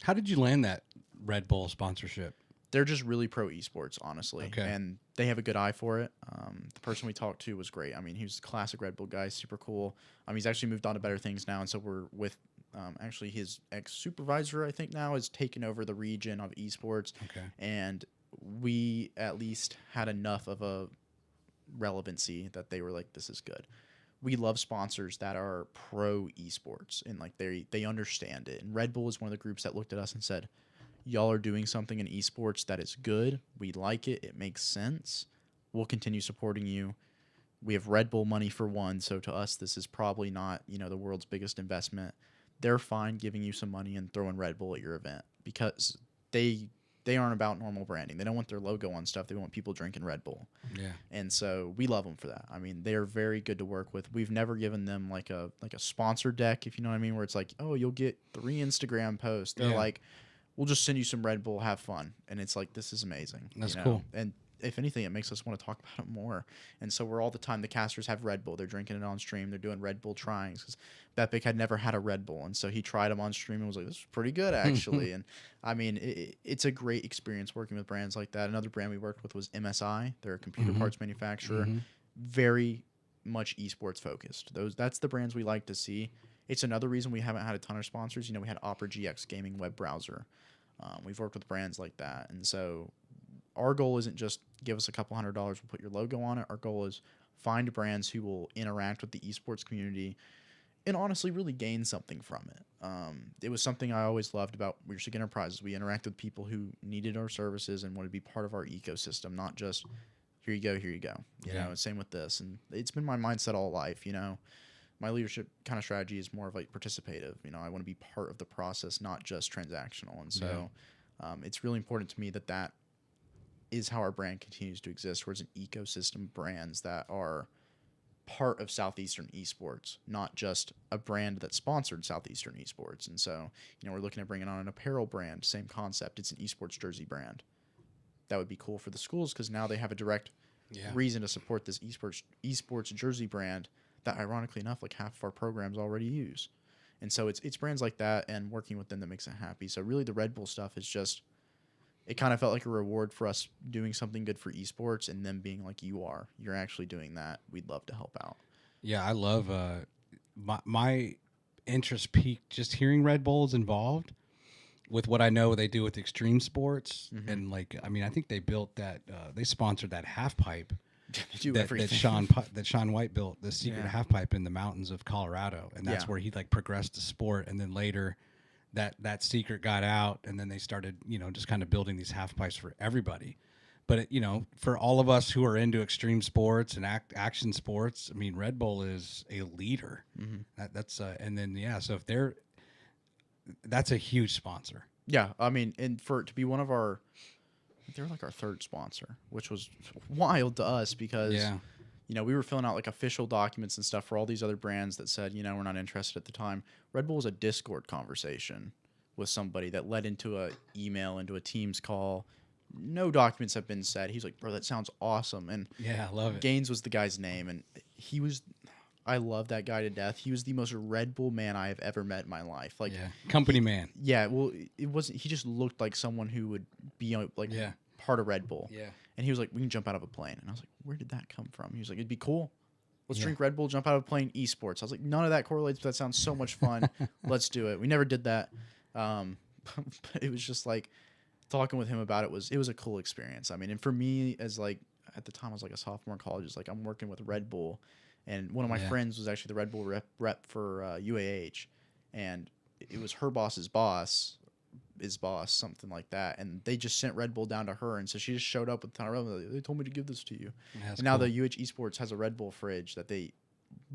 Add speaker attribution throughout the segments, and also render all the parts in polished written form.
Speaker 1: How did you land that Red Bull sponsorship?
Speaker 2: They're just really pro esports, honestly.
Speaker 1: Okay.
Speaker 2: And they have a good eye for it. The person we talked to was great. I mean, he was a classic Red Bull guy, super cool. He's actually moved on to better things now. And so we're with actually his ex-supervisor, I think now, has taken over the region of esports.
Speaker 1: Okay.
Speaker 2: And we at least had enough of a relevancy that they were like, this is good. We love sponsors that are pro esports and like they understand it. And Red Bull is one of the groups that looked at us and said, y'all are doing something in esports that is good. We like it. It makes sense. We'll continue supporting you. We have Red Bull money for one, so to us, this is probably not, the world's biggest investment. They're fine giving you some money and throwing Red Bull at your event because they aren't about normal branding. They don't want their logo on stuff. They want people drinking Red Bull.
Speaker 1: Yeah.
Speaker 2: And so we love them for that. I mean, they're very good to work with. We've never given them like a sponsor deck, if you know what I mean, where it's like, oh, you'll get 3 Instagram posts. They're like, we'll just send you some Red Bull, have fun. And it's like, this is amazing.
Speaker 1: That's cool.
Speaker 2: And if anything, it makes us want to talk about it more. And so we're all the time, the casters have Red Bull. They're drinking it on stream. They're doing Red Bull tryings because Bepic had never had a Red Bull. And so he tried them on stream and was like, this is pretty good, actually. And I mean, it's a great experience working with brands like that. Another brand we worked with was MSI. They're a computer parts manufacturer. Very much esports focused. That's the brands we like to see. It's another reason we haven't had a ton of sponsors. We had Opera GX Gaming web browser. We've worked with brands like that. And so our goal isn't just give us a couple $100, we'll put your logo on it. Our goal is find brands who will interact with the esports community and honestly really gain something from it. It was something I always loved about Wiersig Enterprises. We interact with people who needed our services and wanted to be part of our ecosystem, not just here you go, here you go. You know, same with this. And it's been my mindset all life, My leadership kind of strategy is more of like participative. I want to be part of the process, not just transactional. And so it's really important to me that is how our brand continues to exist, where it's an ecosystem of brands that are part of Southeastern esports, not just a brand that sponsored Southeastern esports. And so, we're looking at bringing on an apparel brand, same concept. It's an esports jersey brand. That would be cool for the schools because now they have a direct reason to support this esports jersey brand that, ironically enough, like half of our programs already use. And so it's brands like that and working with them that makes it happy. So really the Red Bull stuff is just, it kind of felt like a reward for us doing something good for esports and them being like, you're actually doing that. We'd love to help out.
Speaker 1: Yeah, I love my interest peaked just hearing Red Bull is involved with what I know they do with extreme sports. And I think they built that, they sponsored that half pipe that Sean White built, the secret half pipe in the mountains of Colorado. And that's where he progressed the sport. And then later that secret got out and then they started, just kind of building these half pipes for everybody. But, for all of us who are into extreme sports and action sports, Red Bull is a leader. So if that's a huge sponsor.
Speaker 2: Yeah. And for it to be one of they're like our third sponsor, which was wild to us because, we were filling out like official documents and stuff for all these other brands that said, we're not interested at the time. Red Bull was a Discord conversation with somebody that led into a email, into a Teams call. No documents have been said. He's like, bro, that sounds awesome. And
Speaker 1: yeah, I love it.
Speaker 2: Gaines was the guy's name. And I love that guy to death. He was the most Red Bull man I have ever met in my life.
Speaker 1: Company man.
Speaker 2: Yeah. Well, it wasn't, he just looked like someone who would be part of Red Bull.
Speaker 1: Yeah.
Speaker 2: And he was like, we can jump out of a plane. And I was like, where did that come from? He was like, it'd be cool. Let's drink Red Bull, jump out of a plane, esports. I was like, none of that correlates, but that sounds so much fun. Let's do it. We never did that. But it was just like talking with him about it was a cool experience. And for me as at the time I was like a sophomore in college, it's like I'm working with Red Bull. And one of my friends was actually the Red Bull rep for UAH. And it was her boss's boss, something like that. And they just sent Red Bull down to her. And so she just showed up with a ton of Red Bull. They told me to give this to you. And now the UH Esports has a Red Bull fridge that they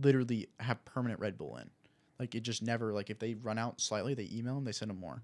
Speaker 2: literally have permanent Red Bull in. It just never, if they run out slightly, they email them, they send them more.